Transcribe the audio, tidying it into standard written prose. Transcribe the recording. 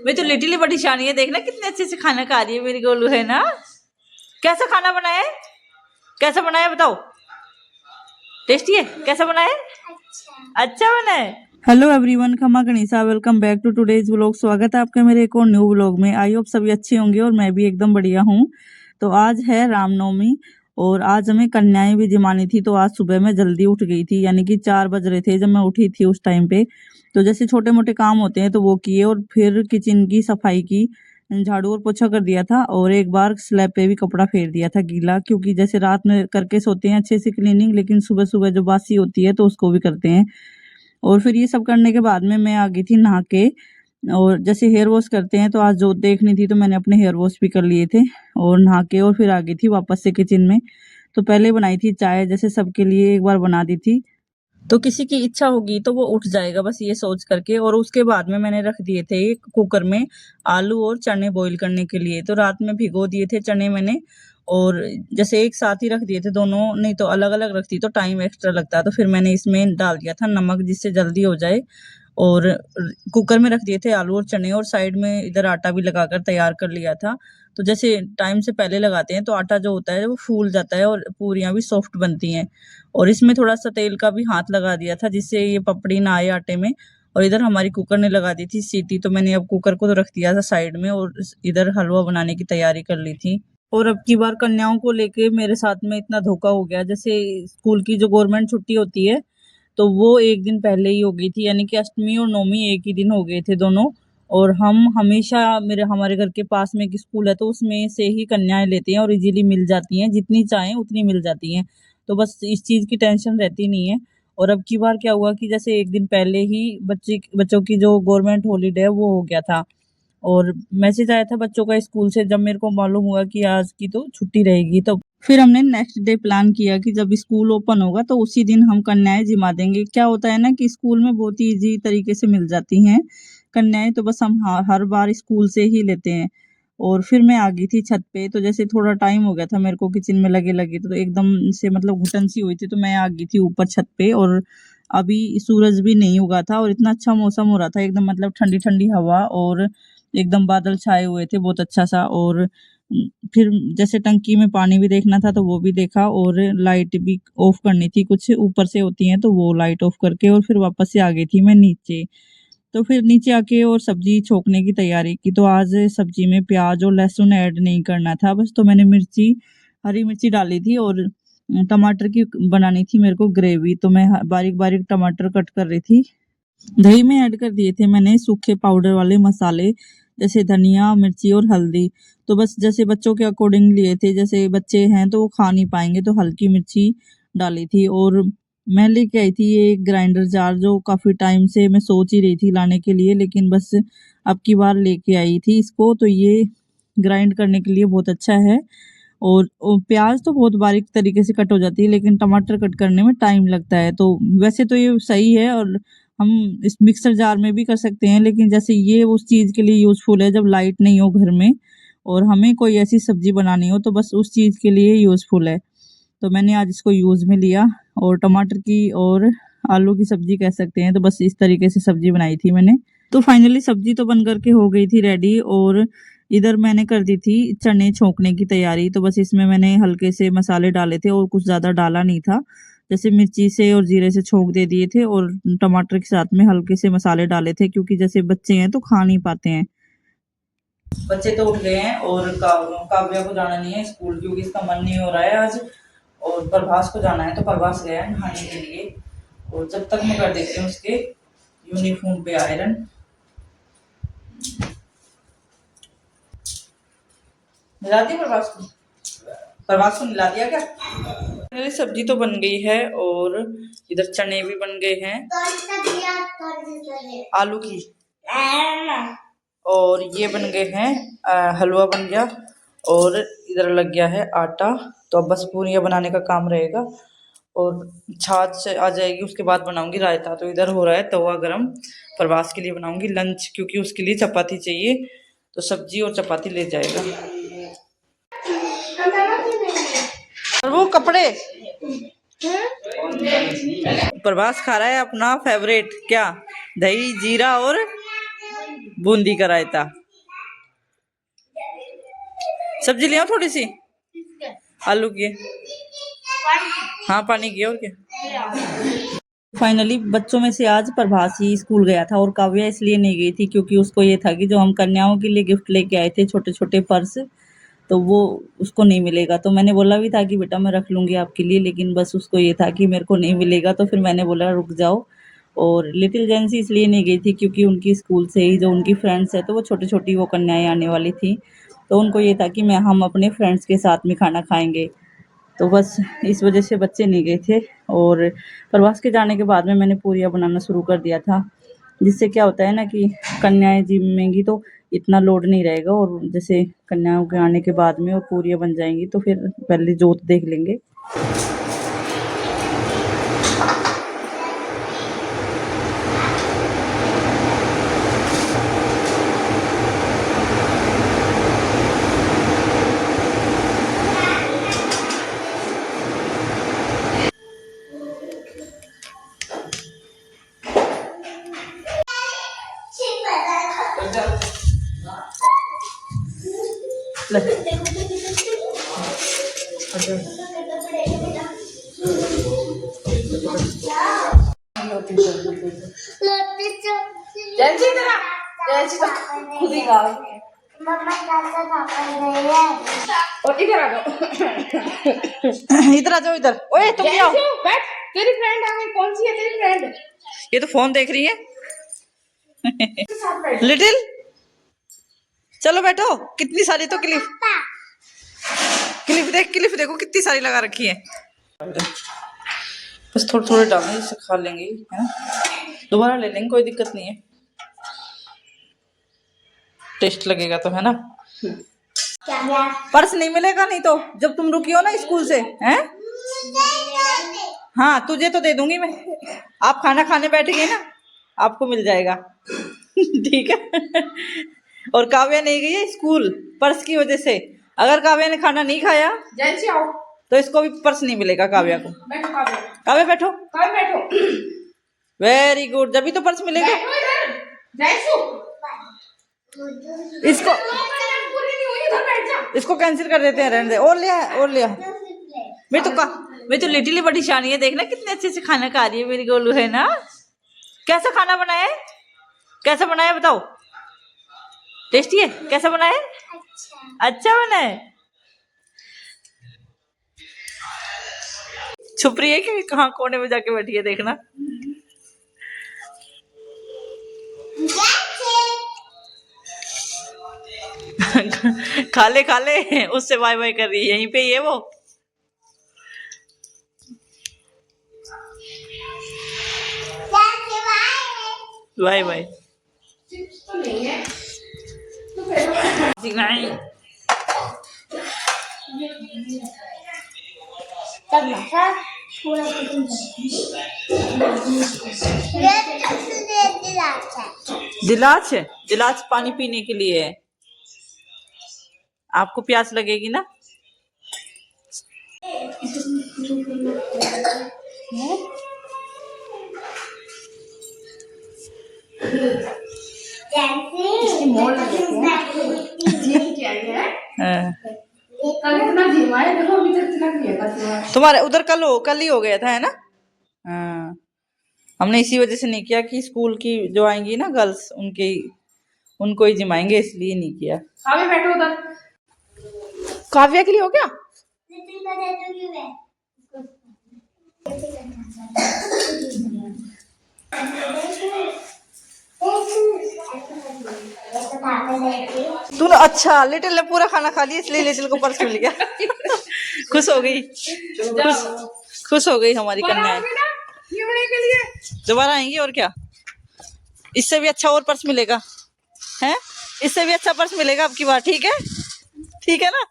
मैं तो लिटिल बड़ी शानी है, देखना कितने अच्छे से खाना खा रही है मेरी गोलू, है ना। कैसा खाना बनाया है, कैसा बनाया बताओ। टेस्टी है, कैसा बनाया है? अच्छा बना है। हेलो एवरीवन, खमा गणिसा, welcome back to today's vlog. स्वागत है आपका मेरे एक और न्यू व्लॉग में। आई होप सभी अच्छे होंगे और मैं भी एकदम बढ़िया हूँ। तो आज है रामनवमी और आज हमें कन्याएं भी जमानी थी। तो आज सुबह मैं जल्दी उठ गई थी, यानी कि 4 बज रहे थे जब मैं उठी थी उस टाइम पे। तो जैसे छोटे मोटे काम होते हैं तो वो किए और फिर किचन की सफाई की, झाड़ू और पोछा कर दिया था और एक बार स्लैब पे भी कपड़ा फेर दिया था गीला, क्योंकि जैसे रात में करके सोते हैं अच्छे से क्लीनिंग, लेकिन सुबह सुबह जो बासी होती है तो उसको भी करते हैं। और फिर ये सब करने के बाद में मैं आ गई थी नहा के, और जैसे हेयर वॉश करते हैं तो आज जोत देखनी थी तो मैंने अपने हेयर वॉश भी कर लिए थे और नहा के और फिर आ गई थी वापस से किचन में। तो पहले बनाई थी चाय, जैसे सबके लिए एक बार बना दी थी, तो किसी की इच्छा होगी तो वो उठ जाएगा बस ये सोच करके। और उसके बाद में मैंने रख दिए थे कुकर में आलू और चने बॉईल करने के लिए। तो रात में भिगो दिए थे चने मैंने, और जैसे एक साथ ही रख दिए थे दोनों, नहीं तो अलग अलग रखती तो टाइम एक्स्ट्रा लगता। तो फिर मैंने इसमें डाल दिया था नमक, जिससे जल्दी हो जाए। और कुकर में रख दिए थे आलू और चने, और साइड में इधर आटा भी लगाकर तैयार कर लिया था। तो जैसे टाइम से पहले लगाते हैं तो आटा जो होता है वो फूल जाता है और पूरियां भी सॉफ्ट बनती हैं। और इसमें थोड़ा सा तेल का भी हाथ लगा दिया था जिससे ये पपड़ी ना आए आटे में। और इधर हमारी कुकर ने लगा दी थी सीटी, तो मैंने अब कुकर को तो रख दिया था साइड में और इधर हलवा बनाने की तैयारी कर ली थी। और अब की बार कन्याओं को लेके मेरे साथ में इतना धोखा हो गया, जैसे स्कूल की जो गवर्नमेंट छुट्टी होती है तो वो एक दिन पहले ही हो गई थी, यानी कि अष्टमी और नवमी एक ही दिन हो गए थे दोनों। और हम हमेशा हमारे घर के पास में एक स्कूल है तो उसमें से ही कन्याएं लेते हैं और इजीली मिल जाती हैं, जितनी चाहें उतनी मिल जाती हैं। तो बस इस चीज़ की टेंशन रहती नहीं है। और अब की बार क्या हुआ कि जैसे एक दिन पहले ही बच्चों की जो गवर्नमेंट हॉलीडे है वो हो गया था, और मैसेज आया था बच्चों का स्कूल से। जब मेरे को मालूम हुआ कि आज की तो छुट्टी रहेगी, तो फिर हमने नेक्स्ट डे प्लान किया कि जब स्कूल ओपन होगा तो उसी दिन हम कन्याएं जिमा देंगे। क्या होता है ना कि स्कूल में बहुत ही इजी तरीके से मिल जाती हैं कन्याएं, तो बस हम हर बार स्कूल से ही लेते हैं। और फिर मैं आ गई थी छत पे, तो जैसे थोड़ा टाइम हो गया था मेरे को किचन में लगे लगे, तो एकदम से मतलब घुटन सी हुई थी, तो मैं आ गई थी ऊपर छत पे। और अभी सूरज भी नहीं उगा था और इतना अच्छा मौसम हो रहा था एकदम, मतलब ठंडी ठंडी हवा और एकदम बादल छाए हुए थे बहुत अच्छा सा। और फिर जैसे टंकी में पानी भी देखना था तो वो भी देखा, और लाइट भी ऑफ करनी थी, कुछ ऊपर से होती हैं तो वो लाइट ऑफ करके और फिर वापस से आ गई थी मैं नीचे। तो फिर नीचे आके और सब्जी छोकने की तैयारी की। तो आज सब्जी में प्याज और लहसुन ऐड नहीं करना था बस, तो मैंने हरी मिर्ची डाली थी और टमाटर की बनानी थी मेरे को ग्रेवी, तो मैं बारीक बारीक टमाटर कट कर रही थी। दही में ऐड कर दिए थे मैंने सूखे पाउडर वाले मसाले, जैसे धनिया, मिर्ची और हल्दी। तो बस जैसे बच्चों के अकॉर्डिंग लिए थे, जैसे बच्चे हैं तो वो खा नहीं पाएंगे तो हल्की मिर्ची डाली थी। और मैं लेके आई थी ये ग्राइंडर जार, जो काफ़ी टाइम से मैं सोच ही रही थी लाने के लिए, लेकिन बस अब की बार लेके आई थी इसको। तो ये ग्राइंड करने के लिए बहुत अच्छा है। और प्याज तो बहुत बारीक तरीके से कट हो जाती है, लेकिन टमाटर कट करने में टाइम लगता है। तो वैसे तो ये सही है और हम इस मिक्सर जार में भी कर सकते हैं, लेकिन जैसे ये उस चीज़ के लिए यूज़फुल है जब लाइट नहीं हो घर में और हमें कोई ऐसी सब्जी बनानी हो, तो बस उस चीज़ के लिए यूज़फुल है। तो मैंने आज इसको यूज़ में लिया। और टमाटर की और आलू की सब्जी कह सकते हैं, तो बस इस तरीके से सब्जी बनाई थी मैंने। तो फाइनली सब्जी तो बन करके हो गई थी रेडी, और इधर मैंने कर दी थी चने छोंकने की तैयारी। तो बस इसमें मैंने हल्के से मसाले डाले थे और कुछ ज़्यादा डाला नहीं था, जैसे मिर्ची से और जीरे से छोंक दे दिए थे और टमाटर के साथ में हल्के से मसाले डाले थे, क्योंकि जैसे बच्चे हैं तो खा नहीं पाते हैं। बच्चे तो उठ गए हैं और काव्या को जाना नहीं है स्कूल, क्योंकि इसका मन नहीं हो रहा है आज। और प्रभास को जाना है तो प्रभास गया है नहाने के लिए, और जब तक मैं कर देती हूँ उसके यूनिफॉर्म पे आयरन। मिला दी प्रभास को मिला दिया क्या? मेरी सब्जी तो बन गई है और इधर चने भी बन गए हैं आलू की, और ये बन गए हैं हलवा बन गया, और इधर लग गया है आटा। तो अब बस पूरियां बनाने का काम रहेगा और छाछ आ जाएगी, उसके बाद बनाऊंगी रायता। तो इधर हो रहा है तवा गरम, प्रवास के लिए बनाऊंगी लंच, क्योंकि उसके लिए चपाती चाहिए, तो सब्जी और चपाती ले जाएगा। और वो कपड़े प्रभास खा रहा है अपना फेवरेट, क्या, दही जीरा और बूंदी का रायता। सब्जी ले आओ थोड़ी सी, आलू की। हाँ पानी की, और क्या। फाइनली बच्चों में से आज प्रभास ही स्कूल गया था और काव्या इसलिए नहीं गई थी क्योंकि उसको ये था कि जो हम कन्याओं के लिए गिफ्ट लेके आए थे, छोटे छोटे पर्स, तो वो उसको नहीं मिलेगा। तो मैंने बोला भी था कि बेटा मैं रख लूँगी आपके लिए, लेकिन बस उसको ये था कि मेरे को नहीं मिलेगा। तो फिर मैंने बोला रुक जाओ। और लिटिल जेंसी इसलिए नहीं गई थी क्योंकि उनकी स्कूल से ही जो उनकी फ्रेंड्स है, तो वो छोटी छोटी वो कन्याएँ आने वाली थी, तो उनको ये था कि हम अपने फ्रेंड्स के साथ में खाना खाएंगे। तो बस इस वजह से बच्चे नहीं गए थे। और प्रवास के जाने के बाद में मैंने पूरियाँ बनाना शुरू कर दिया था, जिससे क्या होता है ना कि कन्याएँ जमेंगी तो इतना लोड नहीं रहेगा। और जैसे कन्याओं के आने के बाद में और पूरियाँ बन जाएंगी तो फिर पहले जोत देख लेंगे। जैसी तरह जैसी तो खुद ही गाओ। मम्मा चाचा पापा गए हैं और इधर आ जाओ। इधर आ जाओ, इधर। ओए तुम क्या हो? बैठ, तेरी फ्रेंड आ गई। कौन सी है तेरी फ्रेंड? ये तो फोन देख रही है। लिटिल चलो बैठो। कितनी सारी तो क्लिप क्लिप देखो कितनी सारी लगा रखी है। बस थोड़े थोड़े डालने, जिससे खा लेंगे, है ना। दोबारा ले लेंगे, कोई दिक्कत नहीं है। टेस्ट लगेगा तो, है ना। पर्स नहीं मिलेगा नहीं तो, जब तुम रुकी हो ना स्कूल से, हैं। हाँ तुझे तो दे दूंगी मैं। आप खाना खाने बैठ गए ना, आपको मिल जाएगा। ठीक है। और काव्या नहीं गई है स्कूल पर्स की वजह से। अगर काव्या ने खाना नहीं खाया जैसी आओ तो इसको भी पर्स नहीं मिलेगा, काव्या को। बैठो काव्या, काव्या बैठो। काव्या बैठो। वेरी गुड, जब भी तो पर्स मिलेगा। बैठो इधर जैसू। इसको पूरी नहीं हुई, इधर बैठ जा। इसको कैंसिल कर देते हैं, रहने दे। और लिया और लिया। मैं तो लिटिल बड़ी शानी है, देखना कितने अच्छे से खाना खा रही है मेरी गोलू, है ना। कैसा खाना बनाया है, कैसा बनाया बताओ। टेस्टी है, कैसा बनाया है? अच्छा बना है। छुप रही है कि कहाँ कोने में जाके बैठी है, देखना। खा ले उससे बाय बाय कर रही है, यहीं पे ही है वो। Bye bye. तो नहीं है नहीं दिलाच पानी पीने के लिए है। आपको प्यास लगेगी ना। तुम्हारे उधर कल ही हो गया था, है ना। हाँ हमने इसी वजह से नहीं किया कि स्कूल की जो आएंगी ना गर्ल्स, उनको ही जिमाएंगे, इसलिए नहीं किया। काव्या बैठो उधर। काव्या के लिए हो गया। तूने अच्छा, लिटिल ने पूरा खाना खा लिया इसलिए लिटिल को पर्स मिल गया। खुश हो गई, खुश हो गई हमारी कन्या। दोबारा आएंगी और क्या, इससे भी अच्छा और पर्स मिलेगा, है इससे भी अच्छा पर्स मिलेगा अब की बार। ठीक है ना।